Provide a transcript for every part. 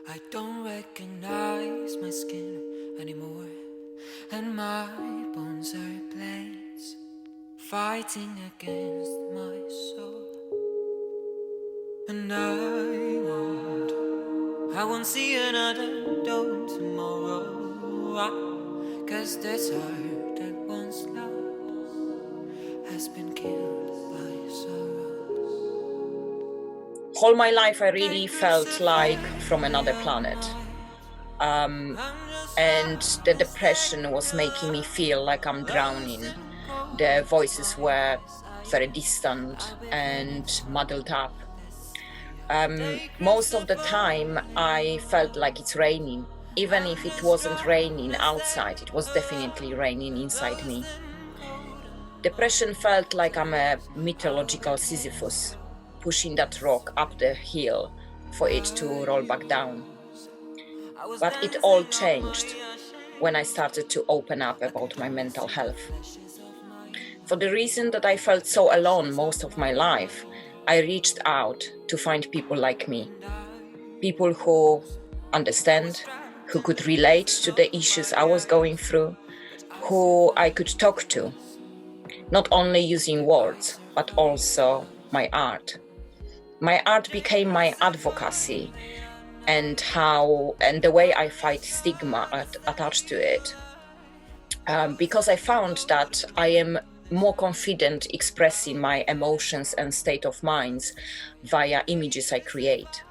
I don't recognize my skin anymore, and my bones are blades fighting against my soul. And I won't see another dawn tomorrow. 'Cause this heart that once loved has been killed by sorrow. All my life, I really felt like from another planet. And the depression was making me feel like I'm drowning. The voices were very distant and muddled up. Most of the time, I felt like it's raining. Even if it wasn't raining outside, it was definitely raining inside me. Depression felt like I'm a mythological Sisyphus, pushing that rock up the hill for it to roll back down. But it all changed when I started to open up about my mental health. For the reason that I felt so alone most of my life, I reached out to find people like me. People who understand, who could relate to the issues I was going through, who I could talk to, not only using words, but also my art. My art became my advocacy and the way I fight stigma attached to it. Because I found that I am more confident expressing my emotions and state of minds via images I create.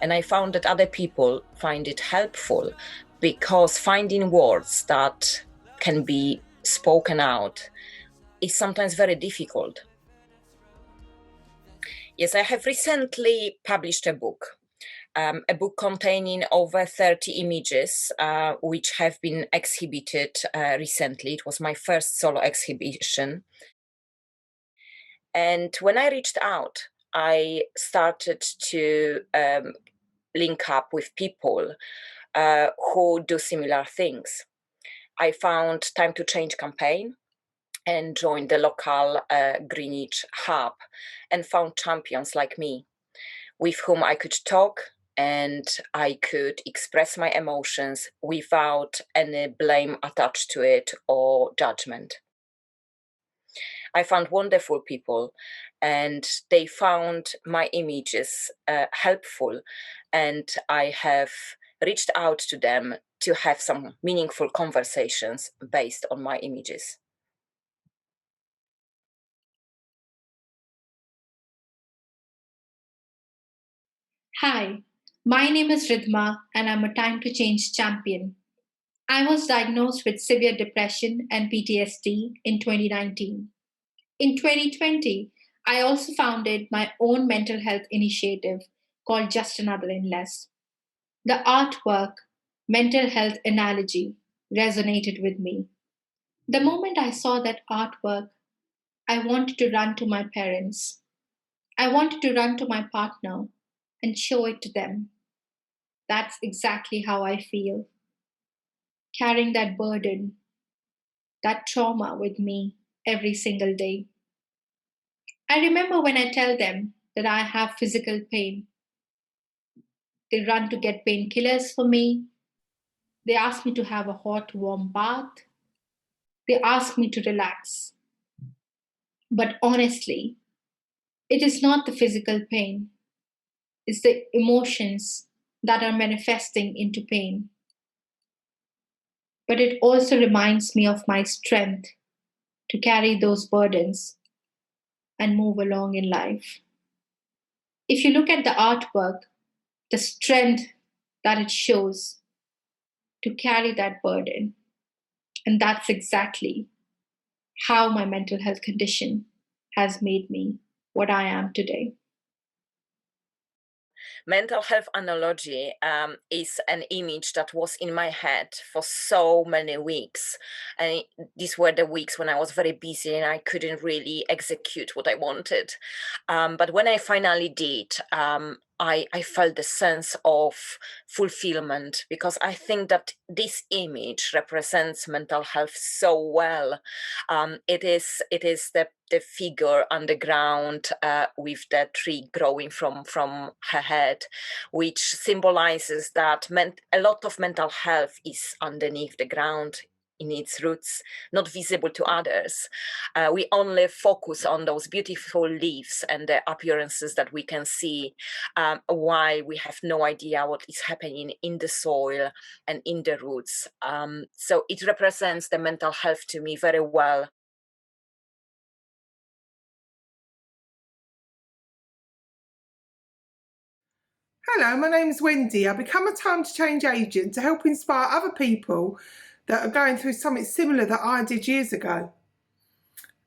And I found that other people find it helpful because finding words that can be spoken out is sometimes very difficult. Yes, I have recently published a book containing over 30 images, which have been exhibited recently. It was my first solo exhibition. And when I reached out, I started to link up with people who do similar things. I found Time to Change campaign and joined the local Greenwich hub and found champions like me with whom I could talk and I could express my emotions without any blame attached to it or judgment. I found wonderful people and they found my images helpful, and I have reached out to them to have some meaningful conversations based on my images. Hi, my name is Ridhma and I'm a Time to Change champion. I was diagnosed with severe depression and PTSD in 2019. In 2020, I also founded my own mental health initiative called Just Another in Less. The artwork, mental health analogy, resonated with me. The moment I saw that artwork, I wanted to run to my parents. I wanted to run to my partner and show it to them. That's exactly how I feel, carrying that burden, that trauma with me every single day. I remember when I tell them that I have physical pain, they run to get painkillers for me. They ask me to have a hot, warm bath. They ask me to relax. But honestly, it is not the physical pain, it's the emotions that are manifesting into pain. But it also reminds me of my strength to carry those burdens and move along in life. If you look at the artwork, the strength that it shows to carry that burden, and that's exactly how my mental health condition has made me what I am today. Mental health analogy is an image that was in my head for so many weeks. And these were the weeks when I was very busy and I couldn't really execute what I wanted. But when I finally did, I felt the sense of fulfillment, because I think that this image represents mental health so well. It is the figure on the ground with the tree growing from her head, which symbolizes that a lot of mental health is underneath the ground, in its roots, not visible to others. We only focus on those beautiful leaves and the appearances that we can see, while we have no idea what is happening in the soil and in the roots. So it represents the mental health to me very well. Hello, my name's Wendy. I become a time to change agent to help inspire other people that are going through something similar that I did years ago.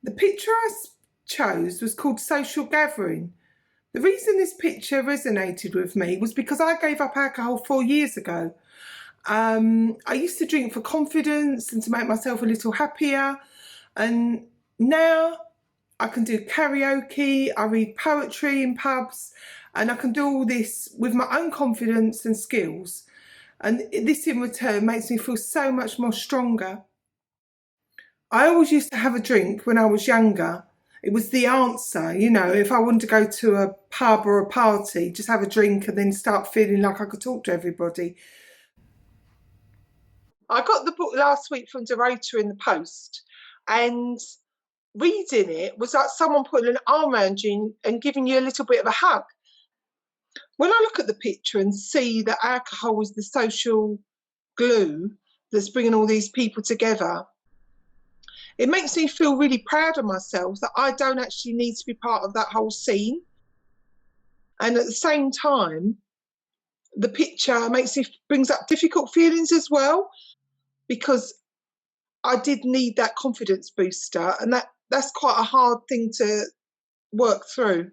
The picture I chose was called Social Gathering. The reason this picture resonated with me was because I gave up alcohol 4 years ago. I used to drink for confidence and to make myself a little happier, and now I can do karaoke, I read poetry in pubs, and I can do all this with my own confidence and skills. And this in return makes me feel so much more stronger. I always used to have a drink when I was younger. It was the answer, you know, if I wanted to go to a pub or a party, just have a drink and then start feeling like I could talk to everybody. I got the book last week from Dorota in the post, and reading it was like someone putting an arm around you and giving you a little bit of a hug. When I look at the picture and see that alcohol is the social glue that's bringing all these people together, it makes me feel really proud of myself that I don't actually need to be part of that whole scene. And at the same time, the picture brings up difficult feelings as well, because I did need that confidence booster, and that's quite a hard thing to work through.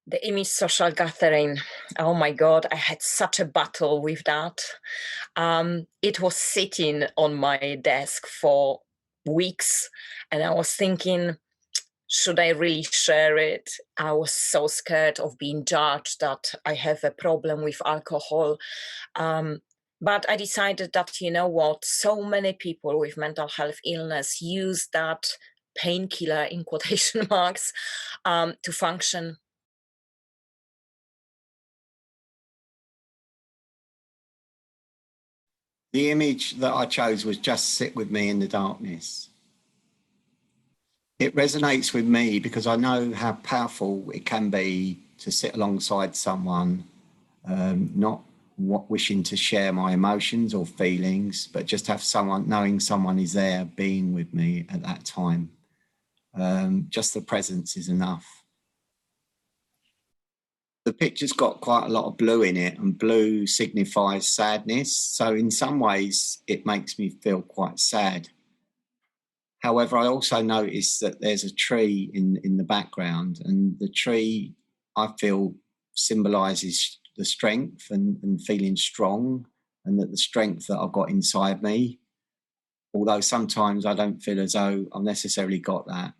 The image social gathering, oh my God, I had such a battle with that. It was sitting on my desk for weeks, and I was thinking, should I really share it? I was so scared of being judged that I have a problem with alcohol. But I decided that, you know what, so many people with mental health illness use that painkiller, in quotation marks, to function. The image that I chose was Just Sit With Me in the Darkness. It resonates with me because I know how powerful it can be to sit alongside someone, not wishing to share my emotions or feelings, but just have someone, knowing someone is there being with me at that time. Just the presence is enough. The picture's got quite a lot of blue in it, and blue signifies sadness. So in some ways, it makes me feel quite sad. However, I also noticed that there's a tree in the background, and the tree, I feel, symbolises the strength and feeling strong, and that the strength that I've got inside me, although sometimes I don't feel as though I've necessarily got that,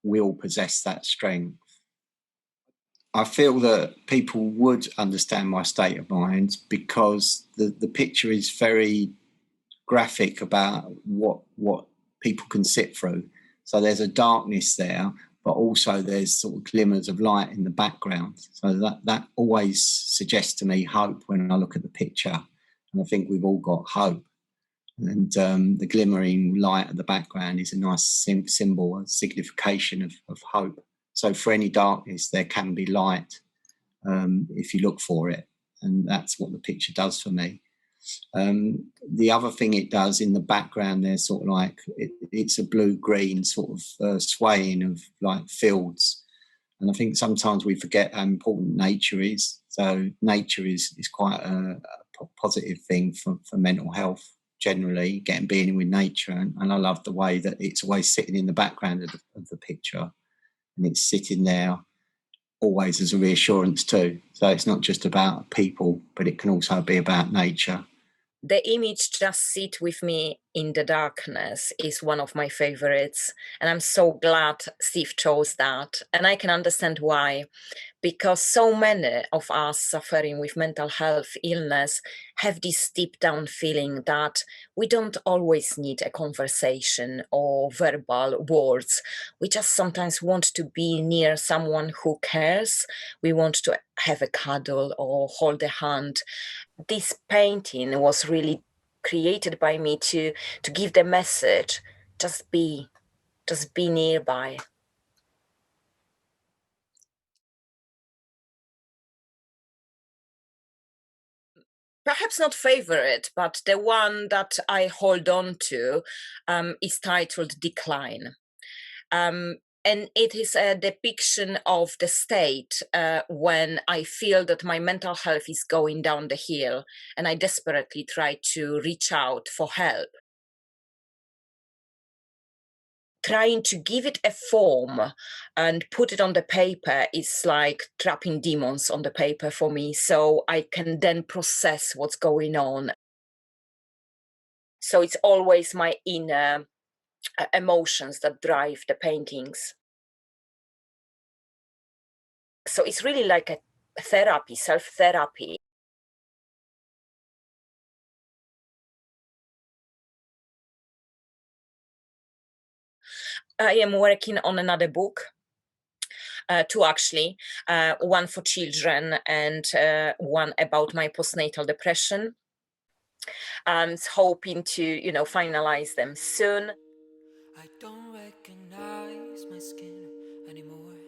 we all possess that strength. I feel that people would understand my state of mind because the picture is very graphic about what people can sit through. So there's a darkness there, but also there's sort of glimmers of light in the background. So that always suggests to me hope when I look at the picture. And I think we've all got hope. And the glimmering light at the background is a nice symbol, a signification of hope. So for any darkness, there can be light if you look for it. And that's what the picture does for me. The other thing it does in the background, there's sort of like, it's a blue-green sort of swaying of like fields. And I think sometimes we forget how important nature is. So nature is quite a positive thing for mental health generally, being with nature. And I love the way that it's always sitting in the background of the picture. And it's sitting there always as a reassurance too. So it's not just about people, but it can also be about nature. The image Just Sit With Me in the Darkness is one of my favorites. And I'm so glad Steve chose that. And I can understand why, because so many of us suffering with mental health illness have this deep down feeling that we don't always need a conversation or verbal words. We just sometimes want to be near someone who cares. We want to have a cuddle or hold a hand. This painting was really created by me to give the message, just be nearby. Perhaps not favorite, but the one that I hold on to is titled Decline. And it is a depiction of the state when I feel that my mental health is going down the hill and I desperately try to reach out for help. Trying to give it a form and put it on the paper is like trapping demons on the paper for me, so I can then process what's going on. So it's always my inner emotions that drive the paintings. So it's really like a therapy, self-therapy. I am working on another book, two actually, one for children and one about my postnatal depression. I'm hoping to, finalize them soon. I don't recognize my skin anymore,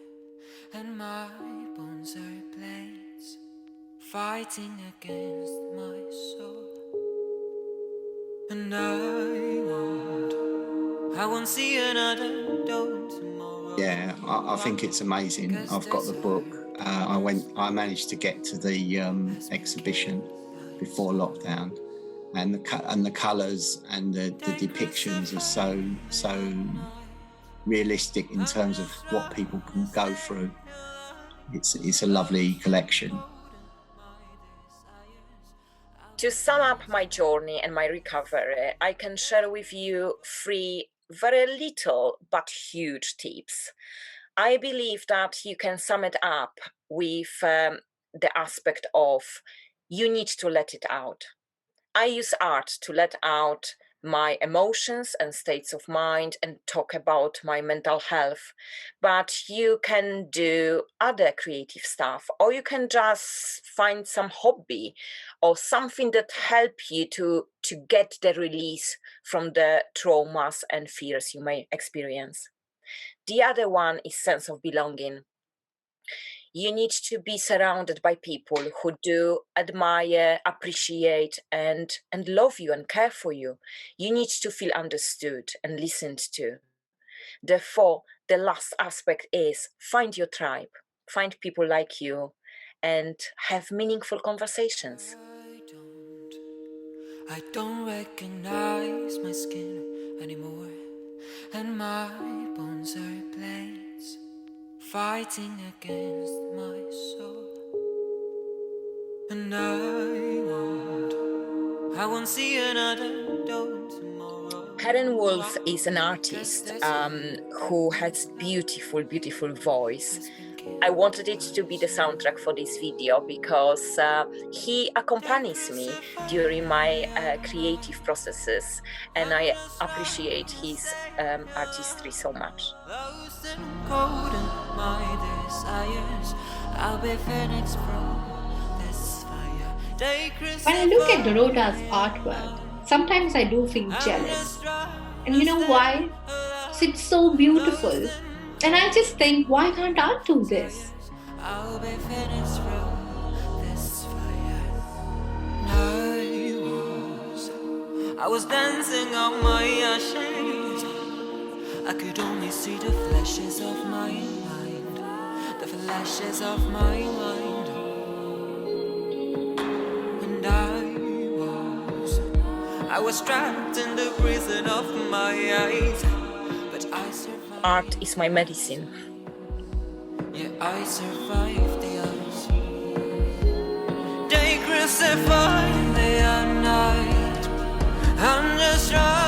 and my bones are blades fighting against my soul. And I won't see another dawn tomorrow. Yeah, I think it's amazing. I've got the book. I managed to get to the exhibition before lockdown, and the colours and the depictions are so realistic in terms of what people can go through. It's a lovely collection. To sum up my journey and my recovery, I can share with you 3 very little but huge tips. I believe that you can sum it up with the aspect of you need to let it out. I use art to let out my emotions and states of mind and talk about my mental health, but you can do other creative stuff, or you can just find some hobby or something that help you to get the release from the traumas and fears you may experience. The other one is sense of belonging. You need to be surrounded by people who do admire, appreciate, and love you and care for you. You need to feel understood and listened to. Therefore, the last aspect is find your tribe, find people like you, and have meaningful conversations. I don't recognize my skin anymore, and my bones are blades fighting against my soul. And I won't see another dawn tomorrow. Karen Wolf is an artist who has beautiful, beautiful voice. I wanted it to be the soundtrack for this video because he accompanies me during my creative processes, and I appreciate his artistry so much. Lost and cold in my desires, I'll be phoenix from this fire. When I look at Dorota's artwork, sometimes I do feel jealous. And you know why? It's so beautiful. And I just think, why can't I do this? I'll be phoenix from this fire. I was dancing on my shades. I could only see the flashes of my mind, the flashes of my mind. And I was trapped in the prison of my eyes, but I survived. Art is my medicine. Yeah, I survived the eyes. They crucified day and night. I'm just trying.